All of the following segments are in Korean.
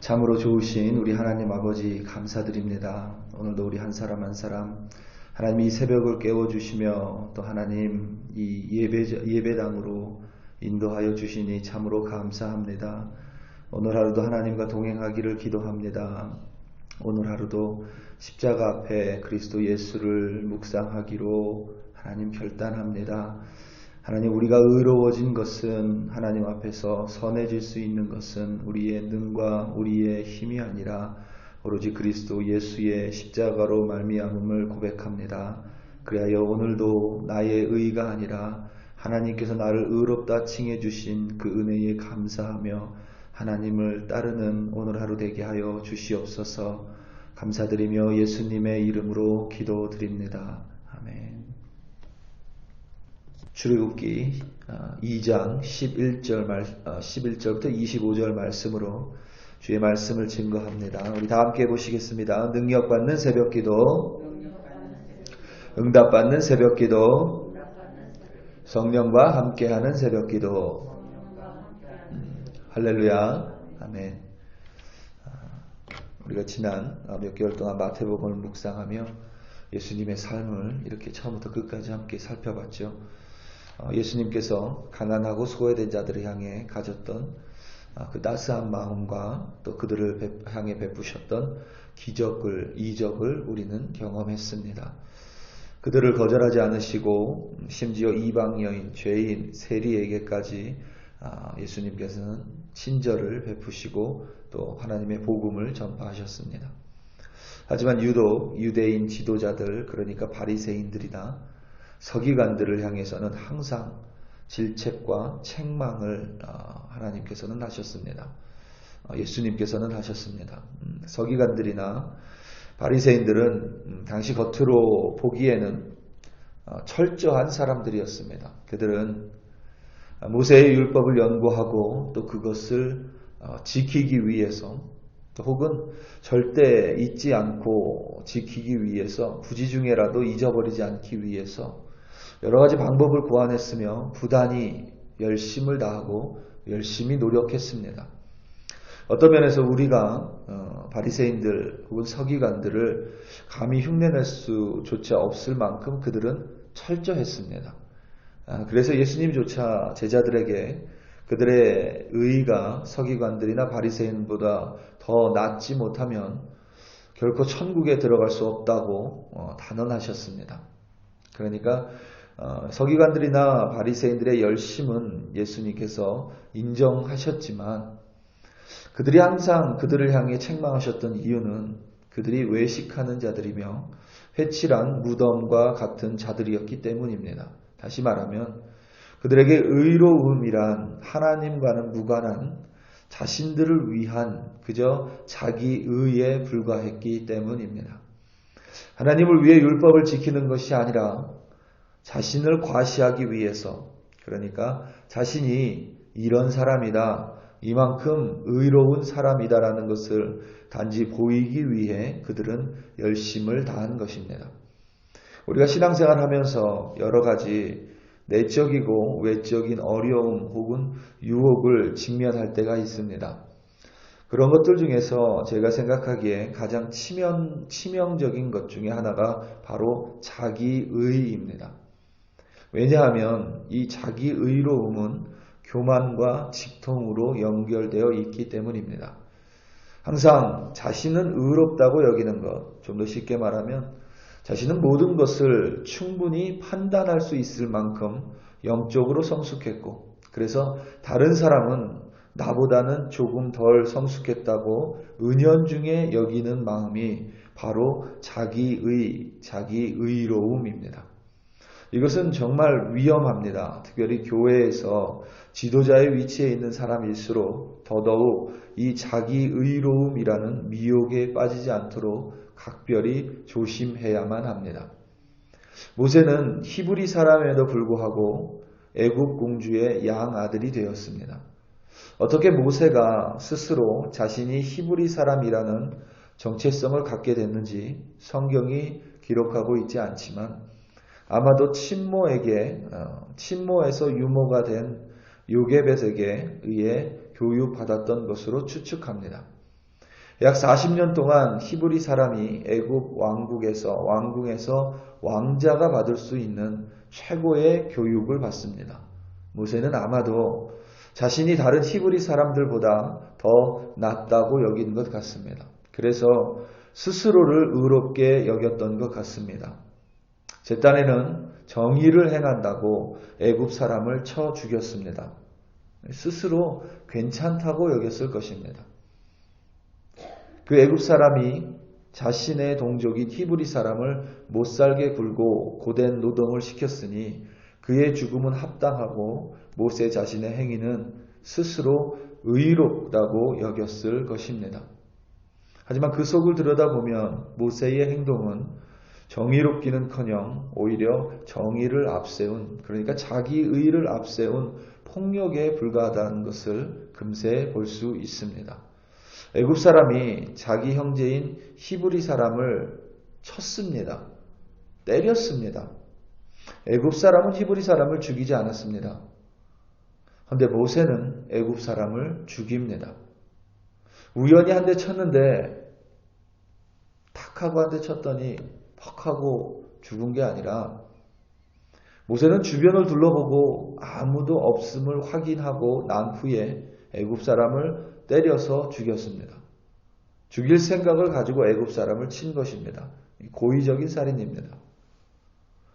참으로 좋으신 우리 하나님 아버지 감사드립니다. 오늘도 우리 한 사람 한 사람 하나님 이 새벽을 깨워주시며 또 하나님 이 예배당으로 인도하여 주시니 참으로 감사합니다. 오늘 하루도 하나님과 동행하기를 기도합니다. 오늘 하루도 십자가 앞에 그리스도 예수를 묵상하기로 하나님 결단합니다. 하나님 우리가 의로워진 것은 하나님 앞에서 선해질 수 있는 것은 우리의 능과 우리의 힘이 아니라 오로지 그리스도 예수의 십자가로 말미암음을 고백합니다. 그리하여 오늘도 나의 의가 아니라 하나님께서 나를 의롭다 칭해 주신 그 은혜에 감사하며 하나님을 따르는 오늘 하루 되게 하여 주시옵소서. 감사드리며 예수님의 이름으로 기도드립니다. 아멘. 출애굽기 2장 11절부터 25절 말씀으로 주의 말씀을 증거합니다. 우리 다 함께 보시겠습니다. 능력받는 새벽기도, 응답받는 새벽기도, 성령과 함께하는 새벽기도. 할렐루야. 아멘. 우리가 지난 몇 개월 동안 마태복음을 묵상하며 예수님의 삶을 이렇게 처음부터 끝까지 함께 살펴봤죠. 예수님께서 가난하고 소외된 자들을 향해 가졌던 그 따스한 마음과 또 그들을 향해 베푸셨던 이적을 우리는 경험했습니다. 그들을 거절하지 않으시고 심지어 이방 여인, 죄인, 세리에게까지 예수님께서는 친절을 베푸시고 또 하나님의 복음을 전파하셨습니다. 하지만 유독 유대인 지도자들, 그러니까 바리새인들이나 서기관들을 향해서는 항상 질책과 책망을 하나님께서는 하셨습니다. 예수님께서는 하셨습니다. 서기관들이나 바리새인들은 당시 겉으로 보기에는 철저한 사람들이었습니다. 그들은 모세의 율법을 연구하고 또 그것을 지키기 위해서 혹은 절대 잊지 않고 지키기 위해서 부지 중에라도 잊어버리지 않기 위해서 여러 가지 방법을 고안했으며 부단히 열심을 다하고 열심히 노력했습니다. 어떤 면에서 우리가 바리새인들 혹은 서기관들을 감히 흉내낼 수조차 없을 만큼 그들은 철저했습니다. 그래서 예수님조차 제자들에게 그들의 의의가 서기관들이나 바리새인보다 더 낫지 못하면 결코 천국에 들어갈 수 없다고 단언하셨습니다. 그러니까 서기관들이나 바리새인들의 열심은 예수님께서 인정하셨지만 그들이 항상 그들을 향해 책망하셨던 이유는 그들이 외식하는 자들이며 회칠한 무덤과 같은 자들이었기 때문입니다. 다시 말하면 그들에게 의로움이란 하나님과는 무관한 자신들을 위한 그저 자기 의에 불과했기 때문입니다. 하나님을 위해 율법을 지키는 것이 아니라 자신을 과시하기 위해서, 그러니까 자신이 이런 사람이다, 이만큼 의로운 사람이다라는 것을 단지 보이기 위해 그들은 열심을 다한 것입니다. 우리가 신앙생활 하면서 여러 가지 내적이고 외적인 어려움 혹은 유혹을 직면할 때가 있습니다. 그런 것들 중에서 제가 생각하기에 가장 치명적인 것 중에 하나가 바로 자기의입니다. 왜냐하면 이 자기의로움은 교만과 직통으로 연결되어 있기 때문입니다. 항상 자신은 의롭다고 여기는 것, 좀 더 쉽게 말하면 자신은 모든 것을 충분히 판단할 수 있을 만큼 영적으로 성숙했고, 그래서 다른 사람은 나보다는 조금 덜 성숙했다고 은연중에 여기는 마음이 바로 자기의로움입니다. 이것은 정말 위험합니다. 특별히 교회에서 지도자의 위치에 있는 사람일수록 더더욱 이 자기의로움이라는 미혹에 빠지지 않도록 각별히 조심해야만 합니다. 모세는 히브리 사람에도 불구하고 애굽 공주의 양아들이 되었습니다. 어떻게 모세가 스스로 자신이 히브리 사람이라는 정체성을 갖게 됐는지 성경이 기록하고 있지 않지만 아마도 친모에서 유모가 된 요게벳에게 의해 교육받았던 것으로 추측합니다. 약 40년 동안 히브리 사람이 애굽 왕궁에서 왕자가 받을 수 있는 최고의 교육을 받습니다. 모세는 아마도 자신이 다른 히브리 사람들보다 더 낫다고 여긴 것 같습니다. 그래서 스스로를 의롭게 여겼던 것 같습니다. 제 딴에는 정의를 행한다고 애굽 사람을 쳐 죽였습니다. 스스로 괜찮다고 여겼을 것입니다. 그 애굽 사람이 자신의 동족인 히브리 사람을 못살게 굴고 고된 노동을 시켰으니 그의 죽음은 합당하고 모세 자신의 행위는 스스로 의롭다고 여겼을 것입니다. 하지만 그 속을 들여다보면 모세의 행동은 정의롭기는커녕 오히려 정의를 앞세운, 그러니까 자기 의를 앞세운 폭력에 불과하다는 것을 금세 볼 수 있습니다. 애굽 사람이 자기 형제인 히브리 사람을 쳤습니다. 때렸습니다. 애굽 사람은 히브리 사람을 죽이지 않았습니다. 그런데 모세는 애굽 사람을 죽입니다. 우연히 한 대 쳤는데 탁 하고 한 대 쳤더니 퍽 하고 죽은 게 아니라 모세는 주변을 둘러보고 아무도 없음을 확인하고 난 후에 애굽 사람을 때려서 죽였습니다. 죽일 생각을 가지고 애굽 사람을 친 것입니다. 고의적인 살인입니다.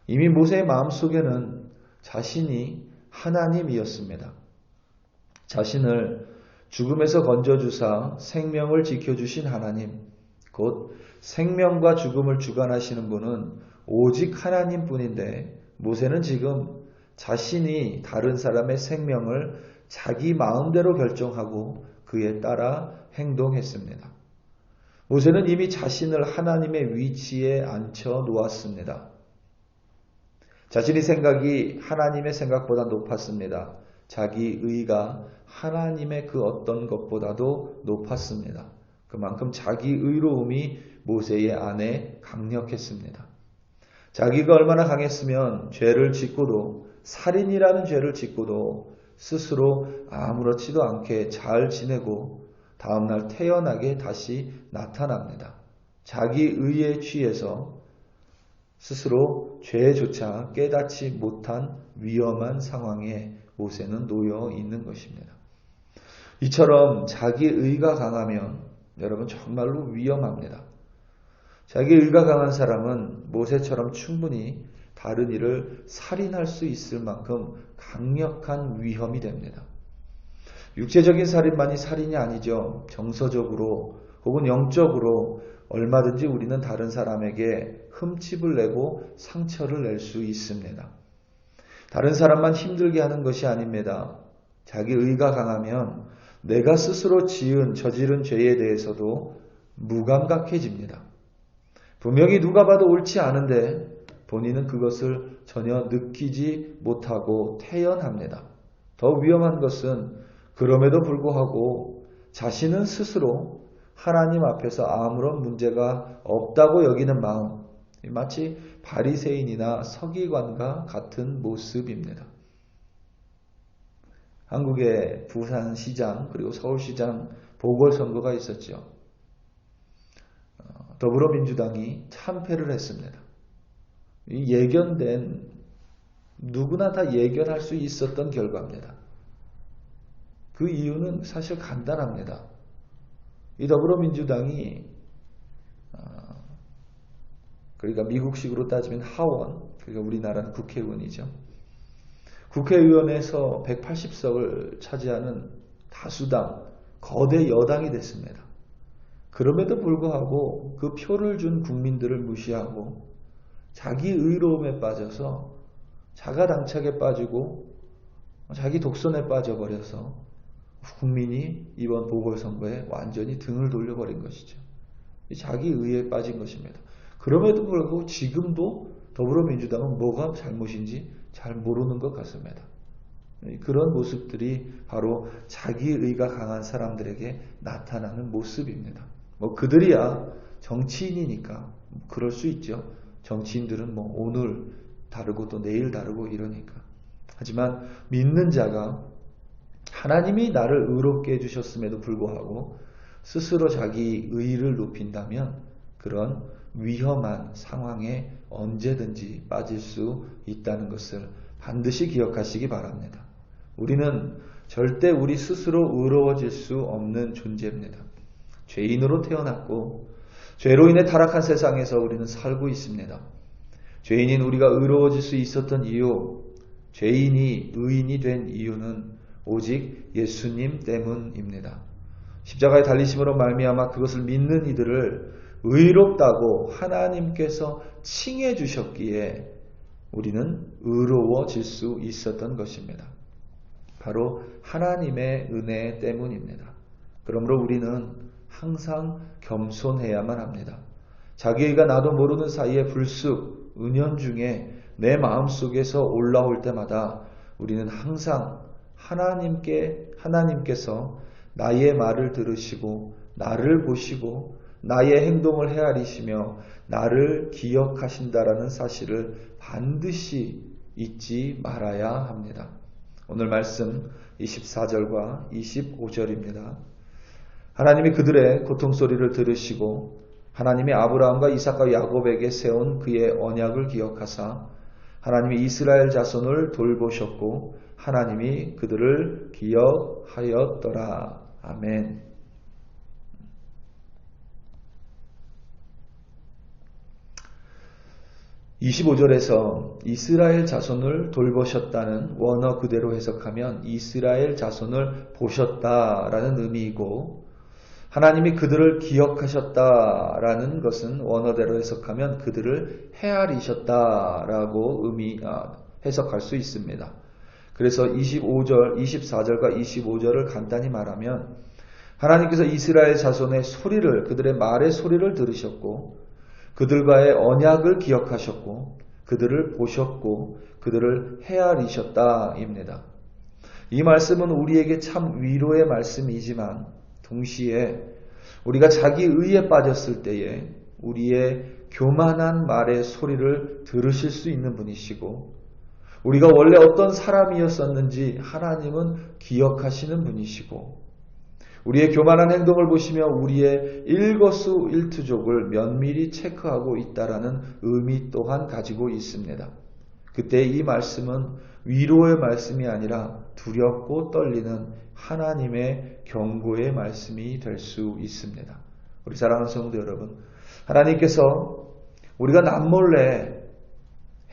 이미 모세의 마음속에는 자신이 하나님이었습니다. 자신을 죽음에서 건져주사 생명을 지켜주신 하나님, 곧 생명과 죽음을 주관하시는 분은 오직 하나님뿐인데 모세는 지금 자신이 다른 사람의 생명을 자기 마음대로 결정하고 그에 따라 행동했습니다. 모세는 이미 자신을 하나님의 위치에 앉혀 놓았습니다. 자신의 생각이 하나님의 생각보다 높았습니다. 자기 의가 하나님의 그 어떤 것보다도 높았습니다. 그만큼 자기 의로움이 모세의 안에 강력했습니다. 자기가 얼마나 강했으면 죄를 짓고도, 살인이라는 죄를 짓고도 스스로 아무렇지도 않게 잘 지내고 다음날 태연하게 다시 나타납니다. 자기 의에 취해서 스스로 죄조차 깨닫지 못한 위험한 상황에 모세는 놓여 있는 것입니다. 이처럼 자기 의가 강하면 여러분 정말로 위험합니다. 자기 의가 강한 사람은 모세처럼 충분히 다른 이를 살인할 수 있을 만큼 강력한 위험이 됩니다. 육체적인 살인만이 살인이 아니죠. 정서적으로 혹은 영적으로 얼마든지 우리는 다른 사람에게 흠집을 내고 상처를 낼 수 있습니다. 다른 사람만 힘들게 하는 것이 아닙니다. 자기 의가 강하면 내가 스스로 저지른 죄에 대해서도 무감각해집니다. 분명히 누가 봐도 옳지 않은데 본인은 그것을 전혀 느끼지 못하고 태연합니다. 더 위험한 것은 그럼에도 불구하고 자신은 스스로 하나님 앞에서 아무런 문제가 없다고 여기는 마음, 마치 바리새인이나 서기관과 같은 모습입니다. 한국의 부산시장 그리고 서울시장 보궐선거가 있었죠. 더불어민주당이 참패를 했습니다. 예견된, 누구나 다 예견할 수 있었던 결과입니다. 그 이유는 사실 간단합니다. 이 더불어민주당이 그러니까 미국식으로 따지면 하원, 그러니까 우리나라는 국회의원이죠. 국회의원에서 180석을 차지하는 다수당, 거대 여당이 됐습니다. 그럼에도 불구하고 그 표를 준 국민들을 무시하고 자기 의로움에 빠져서 자가당착에 빠지고 자기 독선에 빠져버려서 국민이 이번 보궐선거에 완전히 등을 돌려버린 것이죠. 자기 의에 빠진 것입니다. 그럼에도 불구하고 지금도 더불어민주당은 뭐가 잘못인지 잘 모르는 것 같습니다. 그런 모습들이 바로 자기 의가 강한 사람들에게 나타나는 모습입니다. 그들이야 정치인이니까 그럴 수 있죠. 정치인들은 오늘 다르고 또 내일 다르고 이러니까. 하지만 믿는 자가 하나님이 나를 의롭게 해주셨음에도 불구하고 스스로 자기 의의를 높인다면 그런 위험한 상황에 언제든지 빠질 수 있다는 것을 반드시 기억하시기 바랍니다. 우리는 절대 우리 스스로 의로워질 수 없는 존재입니다. 죄인으로 태어났고 죄로 인해 타락한 세상에서 우리는 살고 있습니다. 죄인인 우리가 의로워질 수 있었던 이유, 죄인이 의인이 된 이유는 오직 예수님 때문입니다. 십자가의 달리심으로 말미암아 그것을 믿는 이들을 의롭다고 하나님께서 칭해 주셨기에 우리는 의로워질 수 있었던 것입니다. 바로 하나님의 은혜 때문입니다. 그러므로 우리는 항상 겸손해야만 합니다. 자기가 나도 모르는 사이에 불쑥 은연중에 내 마음속에서 올라올 때마다 우리는 항상 하나님께서 나의 말을 들으시고 나를 보시고 나의 행동을 헤아리시며 나를 기억하신다라는 사실을 반드시 잊지 말아야 합니다. 오늘 말씀 24절과 25절입니다. 하나님이 그들의 고통소리를 들으시고 하나님이 아브라함과 이삭과 야곱에게 세운 그의 언약을 기억하사 하나님이 이스라엘 자손을 돌보셨고 하나님이 그들을 기억하였더라. 아멘. (25절에서) 이스라엘 자손을 돌보셨다는 원어 그대로 해석하면 이스라엘 자손을 보셨다라는 의미이고, 하나님이 그들을 기억하셨다라는 것은 원어대로 해석하면 그들을 헤아리셨다라고 해석할 수 있습니다. 그래서 24절과 25절을 간단히 말하면 하나님께서 이스라엘 자손의 소리를, 그들의 말의 소리를 들으셨고 그들과의 언약을 기억하셨고 그들을 보셨고 그들을 헤아리셨다입니다. 이 말씀은 우리에게 참 위로의 말씀이지만 동시에 우리가 자기 의에 빠졌을 때에 우리의 교만한 말의 소리를 들으실 수 있는 분이시고 우리가 원래 어떤 사람이었었는지 하나님은 기억하시는 분이시고 우리의 교만한 행동을 보시며 우리의 일거수일투족을 면밀히 체크하고 있다라는 의미 또한 가지고 있습니다. 그때 이 말씀은 위로의 말씀이 아니라 두렵고 떨리는 하나님의 경고의 말씀이 될 수 있습니다. 우리 사랑하는 성도 여러분, 하나님께서 우리가 남몰래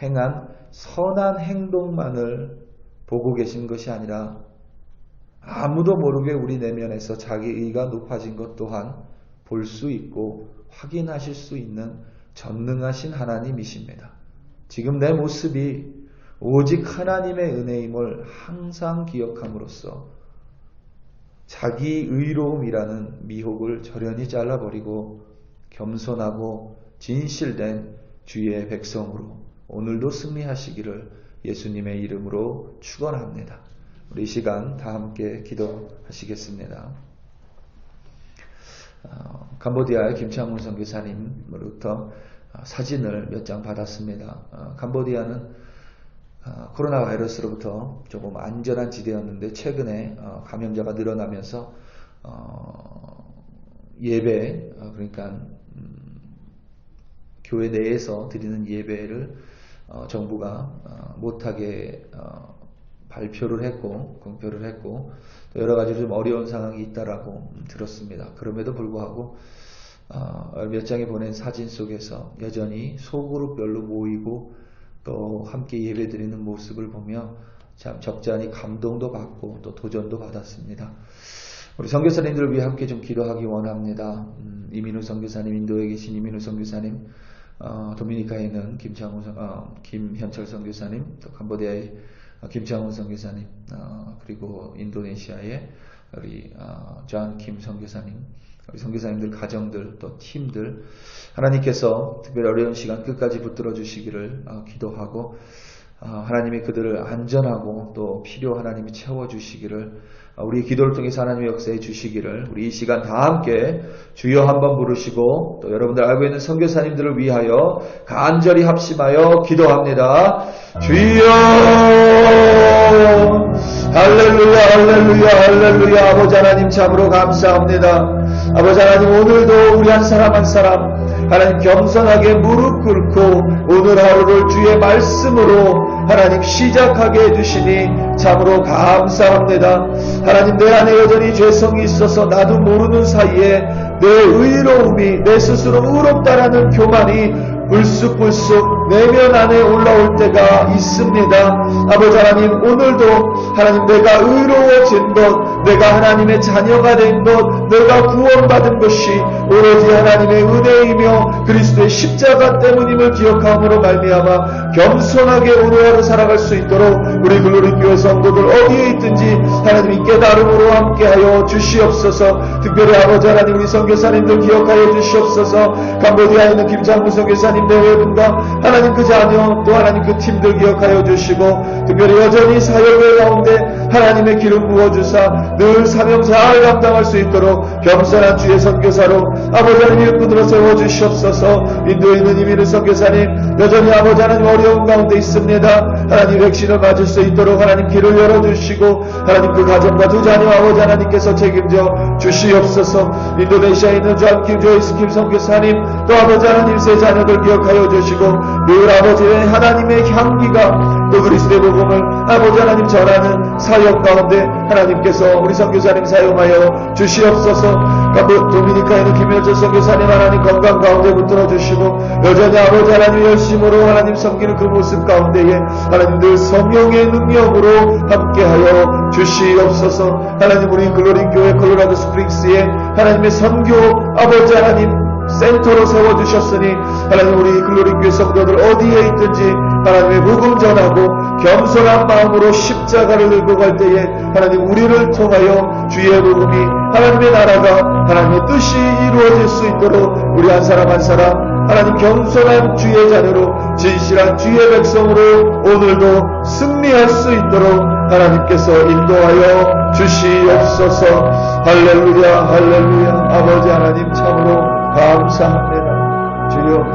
행한 선한 행동만을 보고 계신 것이 아니라 아무도 모르게 우리 내면에서 자기 의가 높아진 것 또한 볼 수 있고 확인하실 수 있는 전능하신 하나님이십니다. 지금 내 모습이 오직 하나님의 은혜임을 항상 기억함으로써 자기 의로움이라는 미혹을 절연히 잘라버리고 겸손하고 진실된 주의 백성으로 오늘도 승리하시기를 예수님의 이름으로 축원합니다. 우리 이 시간 다 함께 기도하시겠습니다. 캄보디아의 김창훈 선교사님으로부터 사진을 몇 장 받았습니다. 캄보디아는 코로나 바이러스로부터 조금 안전한 지대였는데 최근에 감염자가 늘어나면서 예배, 그러니까 교회 내에서 드리는 예배를 정부가 못하게 발표를 했고 공표를 했고 또 여러 가지 좀 어려운 상황이 있다라고 들었습니다. 그럼에도 불구하고 몇 장이 보낸 사진 속에서 여전히 소그룹별로 모이고 또 함께 예배드리는 모습을 보며 참 적잖이 감동도 받고 또 도전도 받았습니다. 우리 선교사님들을 위해 함께 좀 기도하기 원합니다. 이민우 선교사님, 인도에 계신 이민우 선교사님, 도미니카에 있는 김현철 선교사님, 또 캄보디아의 김창훈 선교사님, 그리고 인도네시아의 우리 존 킴 선교사님, 우리 선교사님들 가정들 또 팀들 하나님께서 특별히 어려운 시간 끝까지 붙들어 주시기를 기도하고 하나님이 그들을 안전하고 또 필요 하나님이 채워주시기를 우리 기도를 통해서 하나님의 역사해 주시기를 우리 이 시간 다 함께 주여 한번 부르시고 또 여러분들 알고 있는 선교사님들을 위하여 간절히 합심하여 기도합니다. 주여 할렐루야 할렐루야 할렐루야. 아버지 하나님 참으로 감사합니다. 아버지 하나님 오늘도 우리 한 사람 한 사람 하나님 겸손하게 무릎 꿇고 오늘 하루를 주의 말씀으로 하나님 시작하게 해주시니 참으로 감사합니다. 하나님 내 안에 여전히 죄성이 있어서 나도 모르는 사이에 내 의로움이 내 스스로 의롭다라는 교만이 불쑥불쑥 내면 안에 올라올 때가 있습니다. 아버지 하나님 오늘도 하나님 내가 의로워진 것, 내가 하나님의 자녀가 된 것, 내가 구원받은 것이 오로지 하나님의 은혜이며 그리스도의 십자가 때문임을 기억함으로 말미암아 겸손하게 오늘 하루 살아갈 수 있도록 우리 글로리 교회 성도들 어디에 있든지 하나님이 깨달음으로 함께하여 주시옵소서. 특별히 아버지 하나님 우리 선교사님들 기억하여 주시옵소서. 캄보디아에 있는 김장무 선교사님 내외분과 하나님 그 자녀 또 하나님 그 팀들 기억하여 주시고 특별히 여전히 사역의 가운데 하나님의 기름 부어주사 늘 사명 잘 감당할 수 있도록 겸손한 주의 선교사로 아버지 하나님 일꾼으로 세워주시옵소서. 인도에 있는 이민우 선교사님 여전히 아버지 하나님 어려운 가운데 있습니다. 하나님 백신을 맞을 수 있도록 하나님 길을 열어주시고 하나님 그 가정과 두 자녀 아버지 하나님께서 책임져 주시옵소서. 인도네시아에 있는 존킴 조이스 김 선교사님 또 아버지 하나님 세 자녀들 기억하여 주시고 늘 아버지의 하나님의 향기가 또 그리스도의 복음을 아버지 하나님 전하는 사역 가운데 하나님께서 우리 선교사님 사용하여 주시옵소서. 도미니카에 있는 김현철 선교사님 하나님 건강 가운데 붙들어 주시고 여전히 아버지 하나님 열심으로 하나님 섬기는 그 모습 가운데에 하나님 늘 성령의 능력으로 함께하여 주시옵소서. 하나님 우리 글로리 교회 콜로라도 스프링스에 하나님의 선교 아버지 하나님 센터로 세워주셨으니 하나님 우리 글로리 교회 성도들 어디에 있든지 하나님의 복음 전하고 겸손한 마음으로 십자가를 들고 갈 때에 하나님 우리를 통하여 주의 복음이 하나님의 나라가 하나님의 뜻이 이루어질 수 있도록 우리 한 사람 한 사람 하나님 겸손한 주의 자녀로 진실한 주의 백성으로 오늘도 승리할 수 있도록 하나님께서 인도하여 주시옵소서. 할렐루야 할렐루야. 아버지 하나님 참으로 감사합니다. 주여